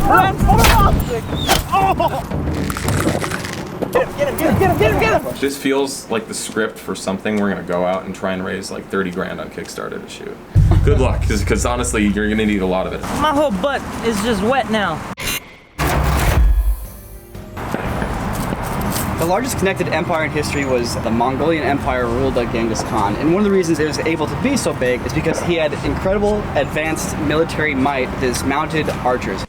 Run! Oh! Get him! This feels like the script for something we're gonna go out and try and raise like 30 grand on Kickstarter to shoot. Good luck, because honestly, you're gonna need a lot of it. My whole butt is just wet now. The largest connected empire in history was the Mongolian Empire ruled by Genghis Khan. And one of the reasons it was able to be so big is because he had incredible advanced military might with his mounted archers.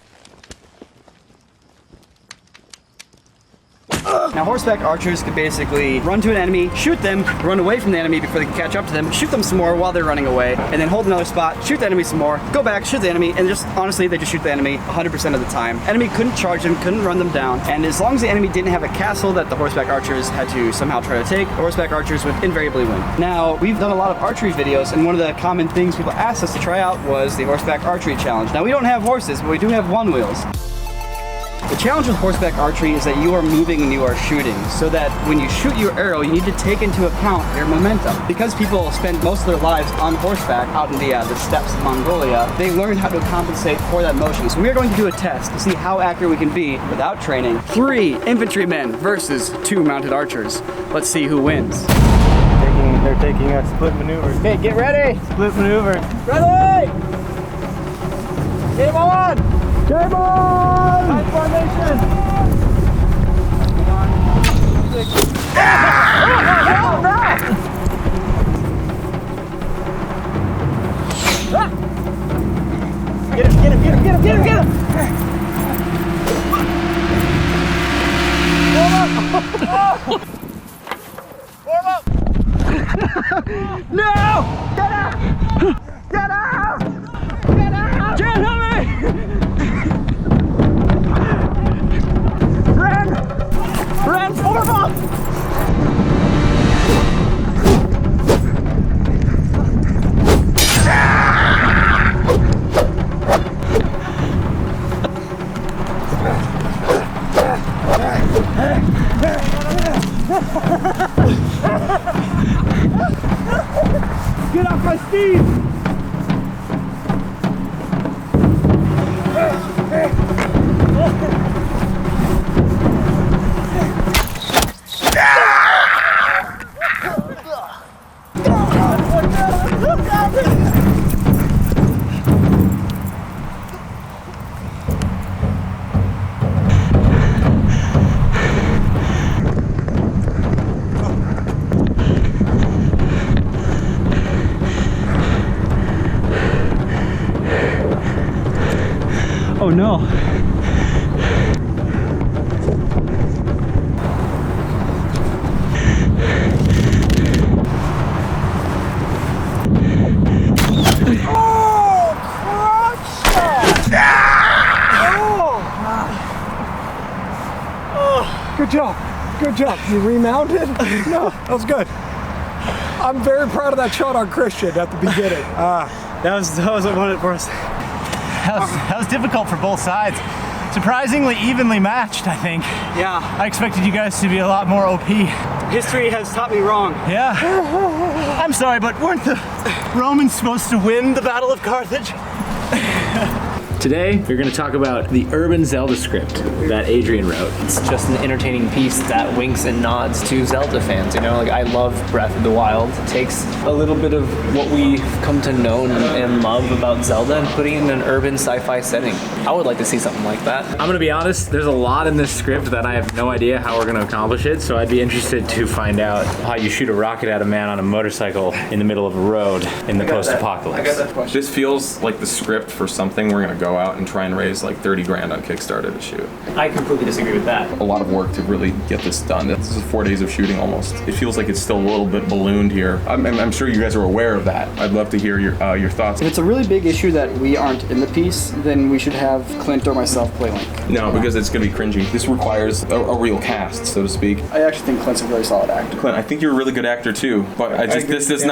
Now, horseback archers could basically run to an enemy, shoot them, run away from the enemy before they can catch up to them, shoot them some more while they're running away, and then hold another spot, shoot the enemy some more, go back, shoot the enemy, and just honestly, they just shoot the enemy 100% of the time. Enemy couldn't charge them, couldn't run them down, and as long as the enemy didn't have a castle that the horseback archers had to somehow try to take, the horseback archers would invariably win. Now, we've done a lot of archery videos, and one of the common things people asked us to try out was the horseback archery challenge. Now, we don't have horses, but we do have one wheels. The challenge with horseback archery is that you are moving when you are shooting, so that when you shoot your arrow, you need to take into account your momentum. Because people spend most of their lives on horseback out in the steppes of Mongolia, they learn how to compensate for that motion. So we are going to do a test to see how accurate we can be without training. 3 infantrymen versus 2 mounted archers. Let's see who wins. They're taking a split maneuver. Okay, get ready! Split maneuver. Ready! Game on! Game on! Time formation! Get him! Form up! No! Get out! Get out! Get out! Jen, help me! Run! Form up! Get off my steed! Oh no. Good job. You remounted? No, that was good. I'm very proud of that shot on Christian at the beginning. That was what won it for us. That was difficult for both sides. Surprisingly evenly matched, I think. Yeah. I expected you guys to be a lot more OP. History has taught me wrong. Yeah. I'm sorry, but weren't the Romans supposed to win the Battle of Carthage? Today, we're going to talk about the urban Zelda script that Adrian wrote. It's just an entertaining piece that winks and nods to Zelda fans, you know? Like, I love Breath of the Wild. It takes a little bit of what we've come to know and love about Zelda and putting it in an urban sci-fi setting. I would like to see something like that. I'm going to be honest, there's a lot in this script that I have no idea how we're going to accomplish it, so I'd be interested to find out how you shoot a rocket at a man on a motorcycle in the middle of a road in the post-apocalypse. This feels like the script for something we're gonna go out and try and raise like 30 grand on Kickstarter to shoot. I completely disagree with that. A lot of work to really get this done. This is 4 days of shooting almost. It feels like it's still a little bit ballooned here. I'm sure you guys are aware of that. I'd love to hear your thoughts. If it's a really big issue that we aren't in the piece, then we should have Clint or myself play Link. No, because it's gonna be cringy. This requires a real cast, so to speak. I actually think Clint's a really solid actor. Clint, I think you're a really good actor too, but this is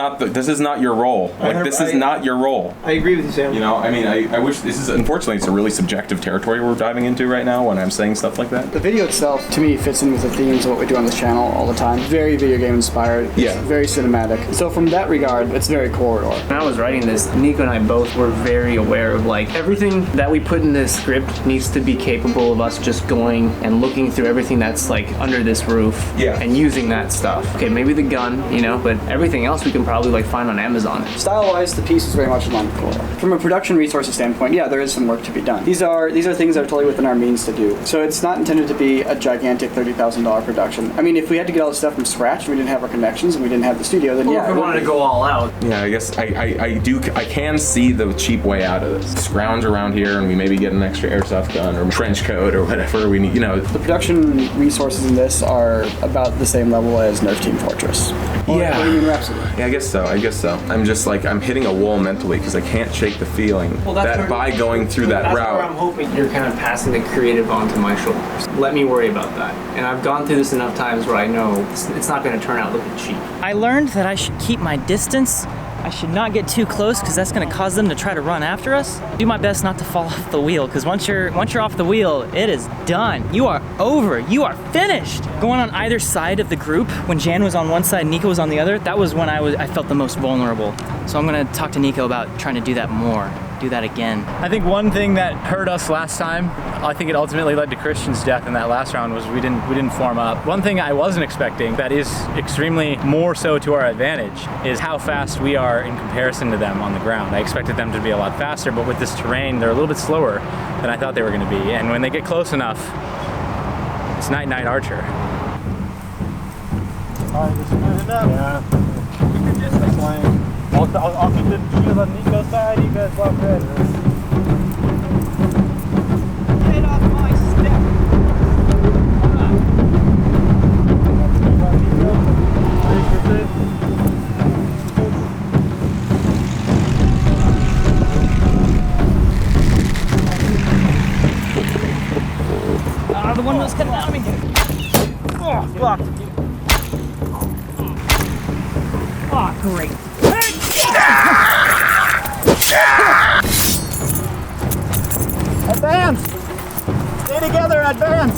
not your role. Like, this is not your role. I agree with you, Sam. You know, I mean, I wish this is unfortunately, it's a really subjective territory we're diving into right now when I'm saying stuff like that. The video itself, to me, fits in with the themes of what we do on this channel all the time. Very video game inspired. It's Yeah. very cinematic. So from that regard, it's very corridor. When I was writing this, Nico and I both were very aware of like everything that we put in this script needs to be capable of us just going and looking through everything that's like under this roof and using that stuff. Okay, maybe the gun, you know, but everything else we can probably like find on Amazon. Style-wise, the piece is very much along the corridor. From a production resources standpoint, yeah, there is some work to be done. These are things that are totally within our means to do. So it's not intended to be a gigantic $30,000 production. I mean, if we had to get all this stuff from scratch and we didn't have our connections and we didn't have the studio, then yeah. If we wanted to go all out. Yeah, I guess I can see the cheap way out of this. Scrounge around here and we maybe get an extra airsoft gun or trench coat or whatever we need, you know. The production resources in this are about the same level as Nerf Team Fortress. Yeah. Or even Rhapsody. Yeah, I guess so. I'm just like, I'm hitting a wall mentally because I can't shake the feeling that by going through that That's route. where I'm hoping you're kind of passing the creative onto my shoulders. Let me worry about that. And I've gone through this enough times where I know it's not going to turn out looking cheap. I learned that I should keep my distance. I should not get too close because that's going to cause them to try to run after us. Do my best not to fall off the wheel because once you're off the wheel, it is done. You are over. You are finished. Going on either side of the group, when Jan was on one side, Nico was on the other, that was when I felt the most vulnerable. So I'm going to talk to Nico about trying to do that more. Do that again. I think one thing that hurt us last time, I think it ultimately led to Christian's death in that last round, was we didn't form up. One thing I wasn't expecting that is extremely more so to our advantage is how fast we are in comparison to them on the ground. I expected them to be a lot faster, but with this terrain, they're a little bit slower than I thought they were going to be. And when they get close enough, it's night-night Archer. Alright, just split it up. Yeah. I'll keep the shield on Nico's side, you guys walk red. Get off my step. The one was coming out of me. Oh, fuck. Oh, great. Advance! Stay together, advance!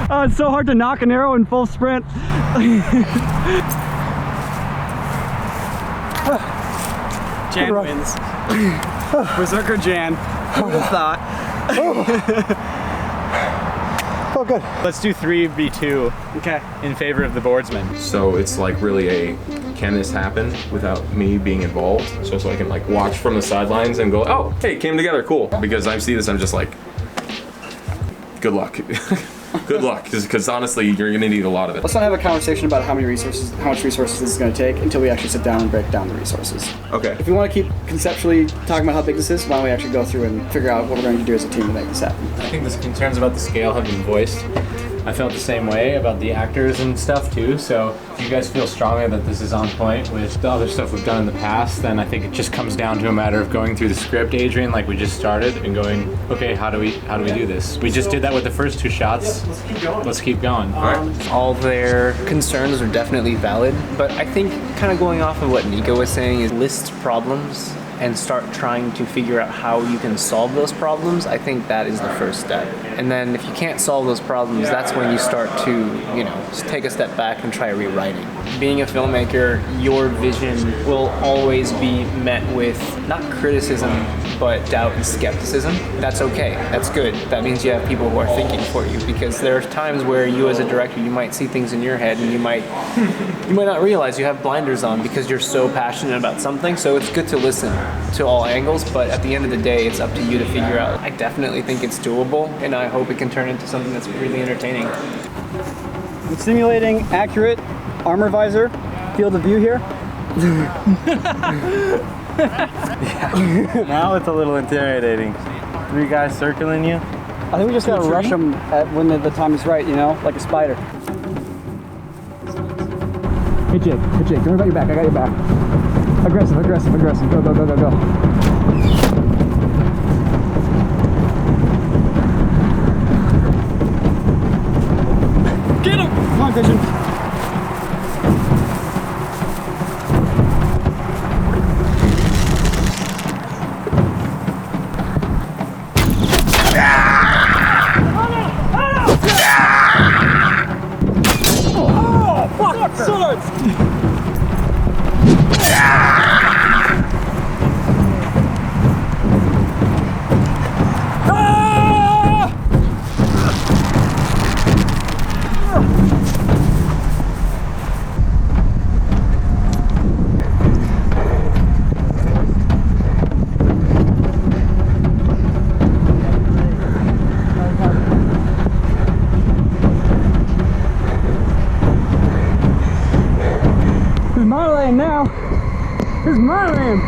Oh, it's so hard to knock an arrow in full sprint. Jan wins. Berserker Jan. Who would have thought? Oh, good. Let's do 3v2 Okay. in favor of the boardsmen. So it's like really a, can this happen without me being involved? So I can like watch from the sidelines and go, oh, hey, it came together, cool. Because I see this, I'm just like, good luck. Good luck, because honestly, you're gonna need a lot of it. Let's not have a conversation about how much resources this is going to take until we actually sit down and break down the resources. Okay. If we want to keep conceptually talking about how big this is, why don't we actually go through and figure out what we're going to do as a team to make this happen? I think the concerns about the scale have been voiced. I felt the same way about the actors and stuff too, so if you guys feel strongly that this is on point with the other stuff we've done in the past, then I think it just comes down to a matter of going through the script, Adrian, like we just started, and going, okay, how do we do this? We just did that with the first two shots. Let's keep going. Let's keep going. All their concerns are definitely valid, but I think kind of going off of what Nico was saying is list problems and start trying to figure out how you can solve those problems. I think that is the first step. And then if you can't solve those problems, that's when you start to, you know, take a step back and try rewriting. Being a filmmaker, your vision will always be met with not criticism, but doubt and skepticism. That's okay, that's good. That means you have people who are thinking for you, because there are times where you as a director, you might see things in your head and you might not realize you have blinders on because you're so passionate about something. So it's good to listen to all angles, but at the end of the day, it's up to you to figure out. I definitely think it's doable, and I hope it can turn into something that's really entertaining. It's simulating accurate armor visor, field of view here. Now it's a little intimidating. 3 guys circling you. I think we just gotta rush them at when the time is right, you know, like a spider. Hey Jake, don't worry about your back, I got your back. Aggressive, aggressive, aggressive, go, go, go, go, go. Get him! Come on, Pigeon. Swords! This is my lane now. This is my lane.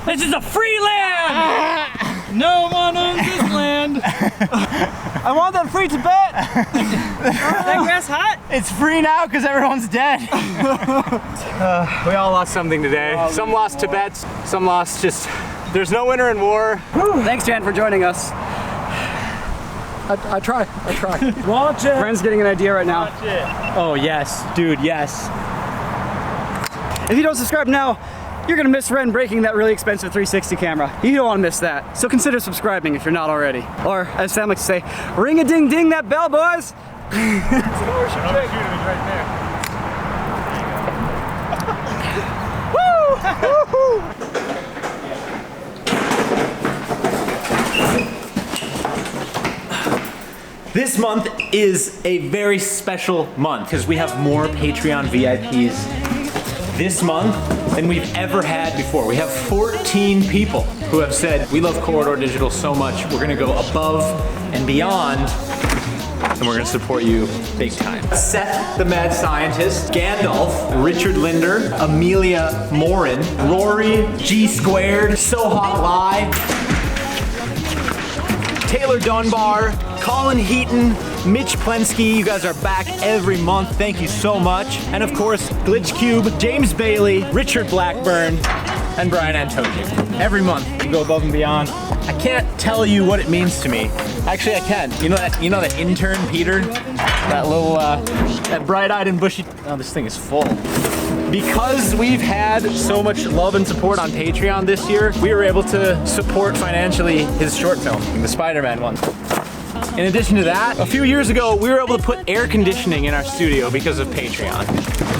This is a free land! No one owns this land! I want that free Tibet! That grass hot? It's free now because everyone's dead. We all lost something today. Some lost Tibet, some lost just, there's no winner in war. Thanks, Jan, for joining us. I try. Watch it! Brent's getting an idea right now. Oh yes, dude, yes. If you don't subscribe now, you're gonna miss Ren breaking that really expensive 360 camera. You don't wanna miss that. So consider subscribing if you're not already. Or, as Sam likes to say, ring-a-ding-ding that bell, boys! This month is a very special month because we have more Patreon VIPs this month than we've ever had before. We have 14 people who have said, we love Corridor Digital so much, we're gonna go above and beyond, and we're gonna support you big time. Seth the Mad Scientist, Gandalf, Richard Linder, Amelia Morin, Rory, G Squared, So Hot Lie, Taylor Dunbar, Colin Heaton, Mitch Plensky, you guys are back every month. Thank you so much. And of course, Glitch Cube, James Bailey, Richard Blackburn, and Brian Antonio. Every month, you go above and beyond. I can't tell you what it means to me. Actually, I can. You know that intern, Peter? That little, that bright-eyed and bushy, oh, this thing is full. Because we've had so much love and support on Patreon this year, we were able to support financially his short film, the Spider-Man one. In addition to that, a few years ago, we were able to put air conditioning in our studio because of Patreon.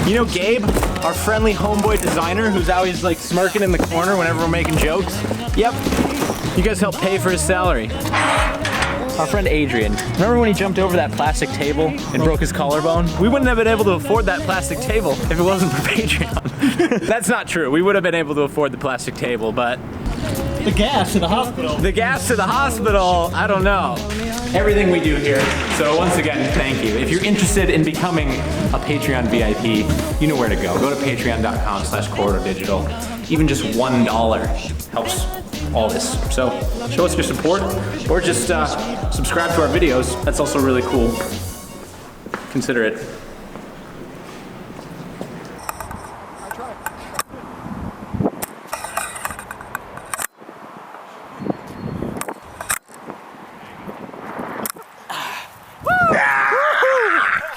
You know Gabe, our friendly homeboy designer who's always like smirking in the corner whenever we're making jokes? Yep, you guys helped pay for his salary. Our friend Adrian, remember when he jumped over that plastic table and broke his collarbone? We wouldn't have been able to afford that plastic table if it wasn't for Patreon. That's not true. We would have been able to afford the plastic table, but The gas to the hospital. the gas to the hospital, I don't know. Everything we do here. So once again, thank you. If you're interested in becoming a Patreon VIP, you know where to go. Go to patreon.com/corridordigital. Even just $1 helps all this. So show us your support or just subscribe to our videos. That's also really cool. Consider it.